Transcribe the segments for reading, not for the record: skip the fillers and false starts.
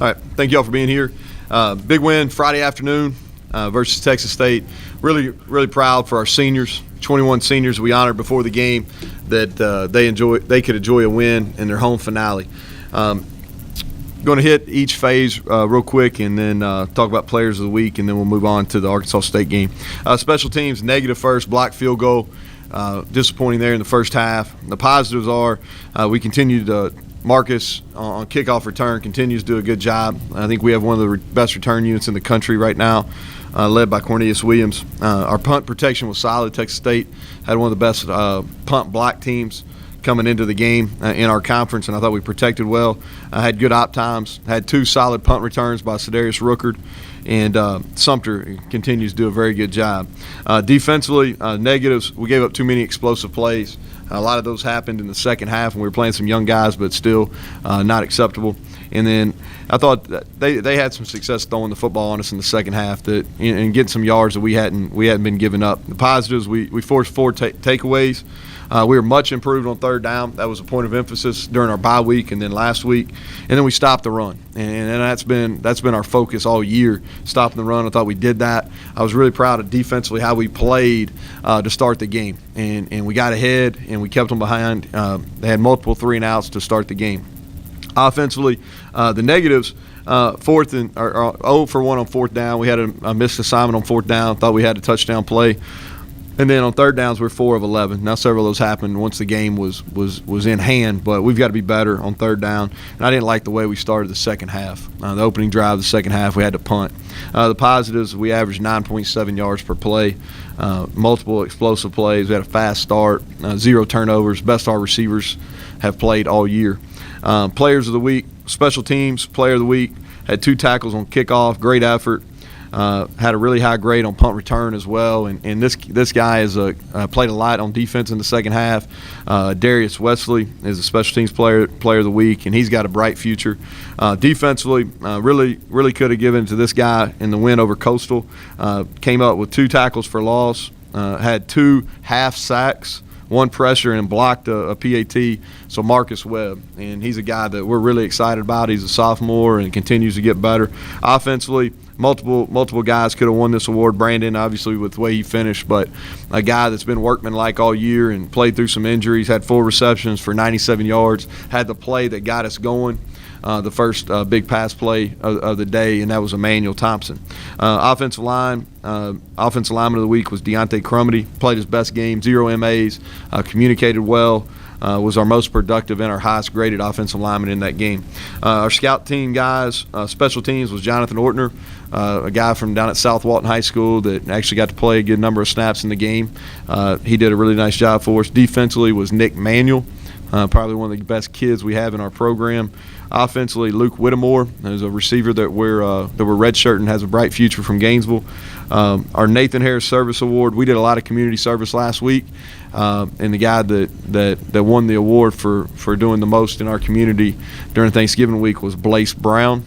All right, thank you all for being here. Big win Friday afternoon versus Texas State. Really, really proud for our seniors. 21 seniors we honored before the game that they could enjoy a win in their home finale. Going to hit each phase real quick and then talk about players of the week, and then we'll move on to the Arkansas State game. Special teams, negative first, blocked field goal. Disappointing there in the first half. The positives are we continued to Marcus on kickoff return continues to do a good job. I think we have one of the best return units in the country right now, led by Cornelius Williams. Our punt protection was solid. Texas State had one of the best punt block teams coming into the game in our conference, and I thought we protected well. Had good op times. Had 2 solid punt returns by Sedarius Rookard, and Sumter continues to do a very good job. Defensively, negatives, we gave up too many explosive plays. A lot of those happened in the second half when we were playing some young guys, but still not acceptable. And then I thought that they had some success throwing the football on us in the second half and getting some yards that we hadn't been giving up. The positives, we forced 4 takeaways. We were much improved on third down. That was a point of emphasis during our bye week and then last week. And then we stopped the run, and that's been our focus all year, stopping the run. I thought we did that. I was really proud of defensively how we played to start the game, and we got ahead and we kept them behind. They had multiple 3-and-outs to start the game. Offensively, the negatives. 0 for 1 on fourth down. We had a missed assignment on fourth down. Thought we had a touchdown play. And then on third downs, we're 4 of 11. Now, several of those happened once the game was in hand, but we've got to be better on third down. And I didn't like the way we started the second half. The opening drive of the second half, we had to punt. The positives, we averaged 9.7 yards per play, multiple explosive plays. We had a fast start, 0 turnovers. Best our receivers have played all year. Players of the week, special teams, player of the week, had 2 tackles on kickoff, great effort. Had a really high grade on punt return as well, and this guy has played a lot on defense in the second half. Darius Wesley is a special teams player of the week, and he's got a bright future. Defensively, really could have given to this guy in the win over Coastal. Came up with 2 tackles for loss, had 2 half sacks, 1 pressure, and blocked a PAT. So Marcus Webb, and he's a guy that we're really excited about. He's a sophomore and continues to get better. Offensively, multiple guys could have won this award. Brandon, obviously, with the way he finished, but a guy that's been workmanlike all year and played through some injuries, had 4 receptions for 97 yards, had the play that got us going. The first big pass play of the day, and that was Emmanuel Thompson. Offensive lineman of the week was Deontay Crumity. Played his best game, 0 MAs, communicated well, was our most productive and our highest graded offensive lineman in that game. Our scout team guys, special teams was Jonathan Ortner, a guy from down at South Walton High School that actually got to play a good number of snaps in the game. He did a really nice job for us. Defensively was Nick Manuel, probably one of the best kids we have in our program. Offensively, Luke Whittemore is a receiver that we're redshirting, has a bright future from Gainesville. Our Nathan Harris Service Award, we did a lot of community service last week, and the guy that won the award for doing the most in our community during Thanksgiving week was Blaise Brown.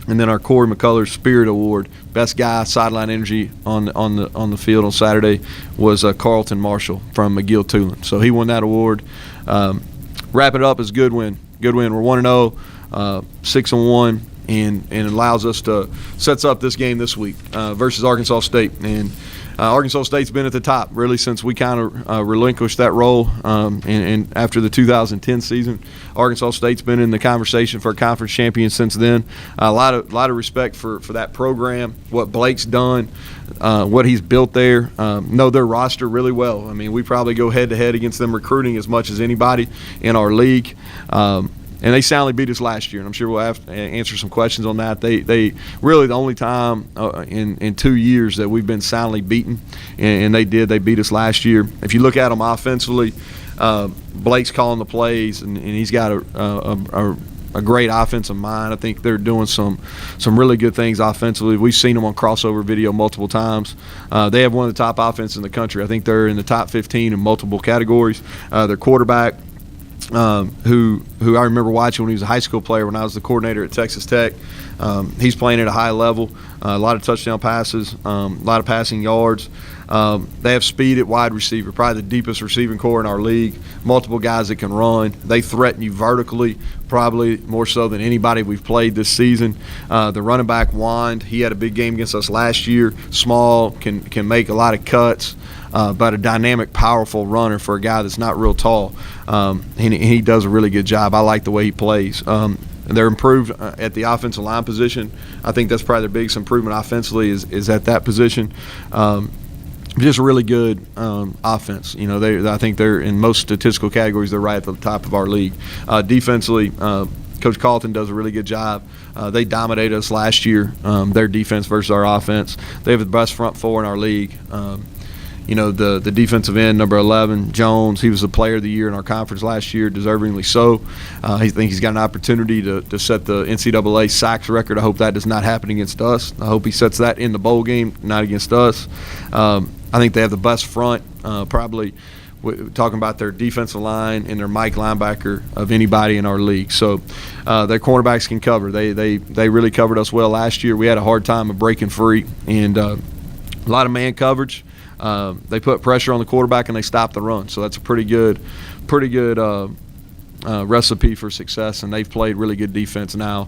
And then our Corey McCullers Spirit Award, best guy, sideline energy on the field on Saturday, was Carlton Marshall from McGill Tulane. So he won that award. Wrap it up as good win. Good win. We're 1-0, 6-1, and it allows us to sets up this game this week versus Arkansas State. And Arkansas State's been at the top really since we kind of relinquished that role. And after the 2010 season, Arkansas State's been in the conversation for a conference champion since then. A lot of respect for that program, what Blake's done, what he's built there. Know their roster really well. I mean, we probably go head-to-head against them recruiting as much as anybody in our league. And they soundly beat us last year, and I'm sure we'll have to answer some questions on that. They really the only time in 2 years that we've been soundly beaten, and they beat us last year. If you look at them offensively, Blake's calling the plays, and he's got a great offensive mind. I think they're doing some really good things offensively. We've seen them on crossover video multiple times. They have one of the top offenses in the country. I think they're in the top 15 in multiple categories. Their quarterback, who I remember watching when he was a high school player when I was the coordinator at Texas Tech. He's playing at a high level, a lot of touchdown passes, a lot of passing yards. They have speed at wide receiver, probably the deepest receiving core in our league. Multiple guys that can run. They threaten you vertically, probably more so than anybody we've played this season. The running back, Wand, he had a big game against us last year. Small, can make a lot of cuts, but a dynamic, powerful runner for a guy that's not real tall. He does a really good job. I like the way he plays. They're improved at the offensive line position. I think that's probably their biggest improvement offensively is at that position. Just a really good offense. I think they're in most statistical categories. They're right at the top of our league. Defensively, Coach Carlton does a really good job. They dominated us last year. Their defense versus our offense. They have the best front four in our league. The defensive end, number 11, Jones, he was the player of the year in our conference last year, deservingly so. I think he's got an opportunity to set the NCAA sacks record. I hope that does not happen against us. I hope he sets that in the bowl game, not against us. I think they have the best front, probably talking about their defensive line and their Mike linebacker of anybody in our league. So their cornerbacks can cover. They really covered us well last year. We had a hard time of breaking free and a lot of man coverage. They put pressure on the quarterback and they stopped the run. So that's a pretty good recipe for success, and they've played really good defense now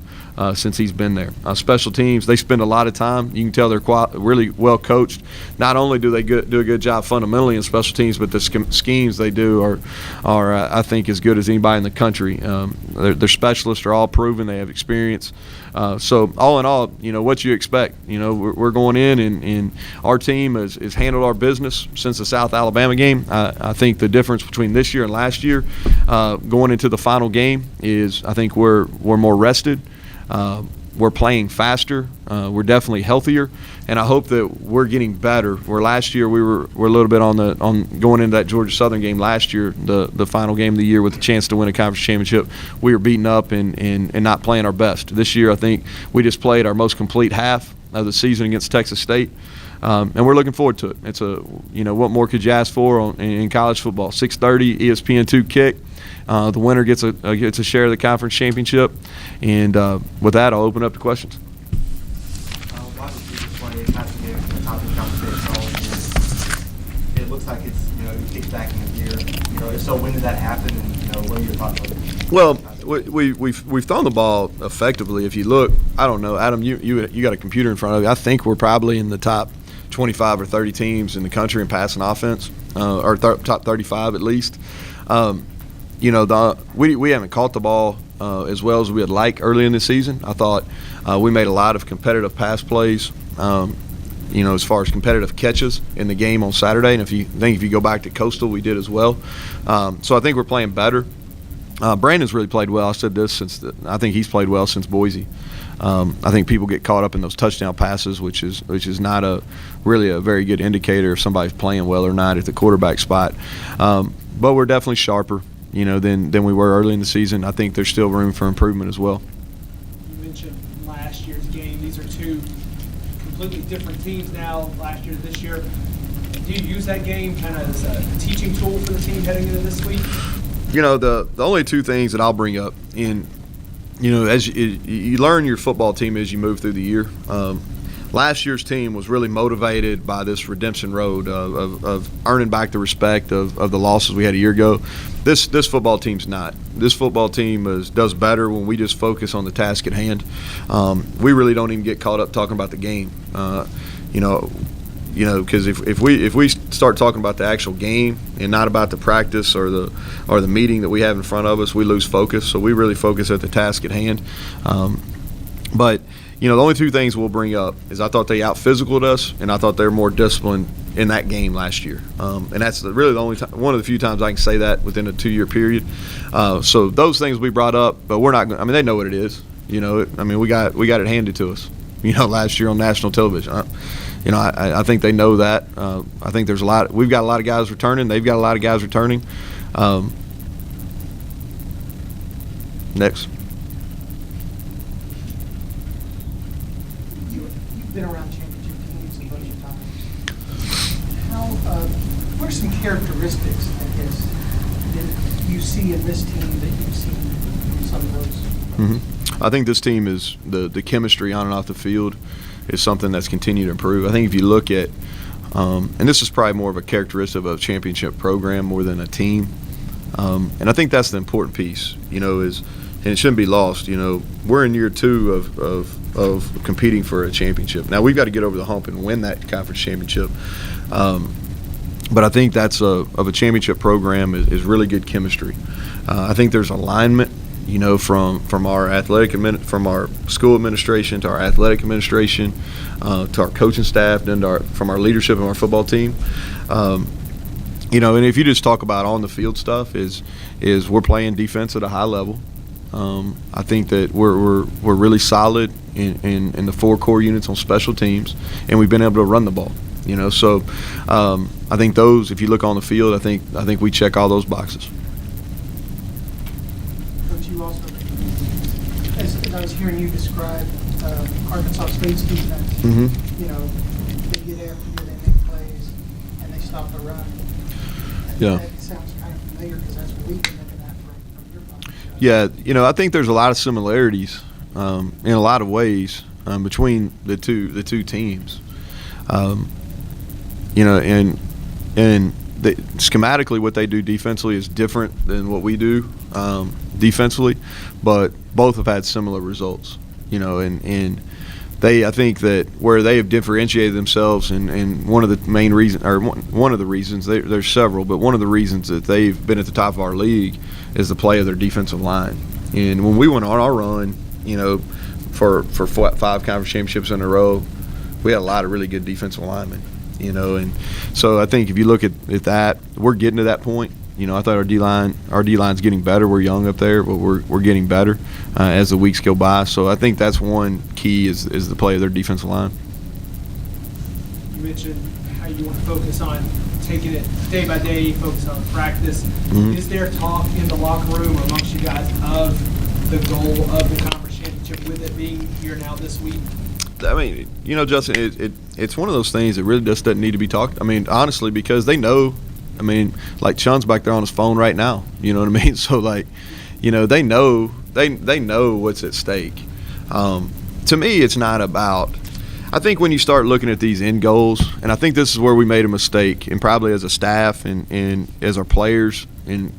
since he's been there. Special teams, they spend a lot of time. You can tell they're really well coached. Not only do they do a good job fundamentally in special teams, but the schemes they do are I think, as good as anybody in the country. Their specialists are all proven. They have experience. So all in all, what you expect. We're going in, and our team has handled our business since the South Alabama game. I think the difference between this year and last year, going into the final game, is I think we're more rested. We're playing faster. We're definitely healthier, and I hope that we're getting better. Where last year we're a little bit on going into that Georgia Southern game last year, the final game of the year with the chance to win a conference championship. We were beaten up and not playing our best. This year I think we just played our most complete half of the season against Texas State. And we're looking forward to it. It's what more could you ask for in college football? 6:30 ESPN2 kick. The winner gets a share of the conference championship. And with that, I'll open up to questions. It looks like it's it kicks back in gear. If so, when did that happen? And what are your thoughts on it? Well, we've thrown the ball effectively. If you look, I don't know, Adam, you got a computer in front of you. I think we're probably in the top 25 or 30 teams in the country in passing offense, or top 35 at least. We haven't caught the ball as well as we'd like early in the season. I thought we made a lot of competitive pass plays, as far as competitive catches in the game on Saturday. And if you go back to Coastal, we did as well. So I think we're playing better. Brandon's really played well. I said this I think he's played well since Boise. I think people get caught up in those touchdown passes, which is not really a very good indicator if somebody's playing well or not at the quarterback spot. But we're definitely sharper, than we were early in the season. I think there's still room for improvement as well. You mentioned last year's game. These are two completely different teams now, last year to this year. Do you use that game kind of as a teaching tool for the team heading into this week? The only two things that I'll bring up as you learn your football team as you move through the year. Last year's team was really motivated by this redemption road of earning back the respect of the losses we had a year ago. This football team's not. This football team does better when we just focus on the task at hand. We really don't even get caught up talking about the game. Because if we start talking about the actual game and not about the practice or the meeting that we have in front of us, we lose focus. So we really focus at the task at hand. But the only two things we'll bring up is I thought they out-physicaled us, and I thought they were more disciplined in that game last year. And that's really the only one of the few times I can say that within a 2-year period. So those things we brought up, but we're not. They know what it is. We got it handed to us. Last year on national television. I think they know that. I think there's we've got a lot of guys returning. They've got a lot of guys returning. Next. You've been around championship teams a bunch of times. What are some characteristics, I guess, that you see in this team that you've seen in some of those? Mm-hmm. I think this team is the chemistry on and off the field is something that's continued to improve. I think if you look at And this is probably more of a characteristic of a championship program more than a team. And I think that's the important piece, and it shouldn't be lost. We're in year 2 of competing for a championship. Now we've got to get over the hump and win that conference championship. But I think that's of a championship program is really good chemistry. I think there's alignment, from our from our school administration to our athletic administration, to our coaching staff, then from our leadership and our football team. And if you just talk about on the field stuff, is we're playing defense at a high level. I think that we're really solid in the 4 core units on special teams, and we've been able to run the ball. So I think those, if you look on the field, I think we check all those boxes. Coach, you also, as I was hearing you describe Arkansas State's defense, Mm-hmm. They get after you, they make plays, and they stop the run. Yeah. That sounds kind of familiar because that's what we've been looking at from your podcast. Yeah, I think there's a lot of similarities in a lot of ways between the two teams. And schematically what they do defensively is different than what we do defensively, but both have had similar results. And I think that where they have differentiated themselves, and one of the main reasons, or one of the reasons, there's several, but one of the reasons that they've been at the top of our league is the play of their defensive line. And when we went on our run, for 5 conference championships in a row, we had a lot of really good defensive linemen. And so I think if you look at that, we're getting to that point. I thought our D-line's getting better. We're young up there, but we're getting better as the weeks go by. So I think that's one key is the play of their defensive line. You mentioned how you want to focus on taking it day by day, focus on practice. Mm-hmm. Is there talk in the locker room amongst you guys of the goal of the conference championship, with it being here now this week? I mean, Justin, it's one of those things that really just doesn't need to be talked. I mean, honestly, because they know. I mean, like Chun's back there on his phone right now. You know what I mean? So they know they know what's at stake. To me, it's not about. I think when you start looking at these end goals, and I think this is where we made a mistake, and probably as a staff and as our players, and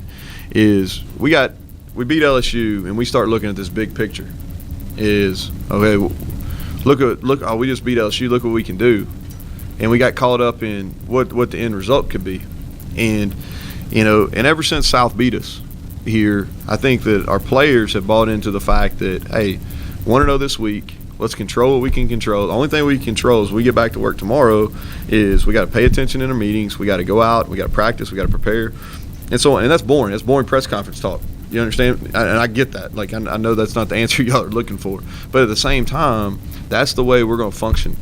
is we beat LSU and we start looking at this big picture. Is okay. Look! Oh, we just beat LSU. Look what we can do, and we got caught up in what the end result could be, and and ever since South beat us here, I think that our players have bought into the fact that hey, want to know this week. Let's control what we can control. The only thing we can control is we get back to work tomorrow. Is we got to pay attention in our meetings. We got to go out. We got to practice. We got to prepare, and so on. And that's boring. That's boring press conference talk. You understand? And I get that. Like I know that's not the answer y'all are looking for, but at the same time, that's the way we're going to function.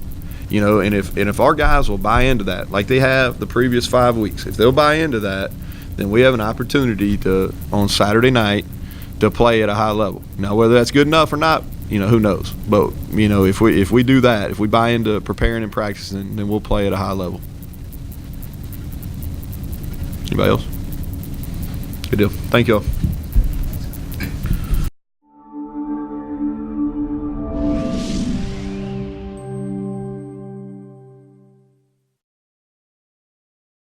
And if our guys will buy into that, like they have the previous 5 weeks, if they'll buy into that, then we have an opportunity to on Saturday night to play at a high level. Now whether that's good enough or not, who knows? But if we do that, if we buy into preparing and practicing, then we'll play at a high level. Anybody else? Good deal. Thank y'all.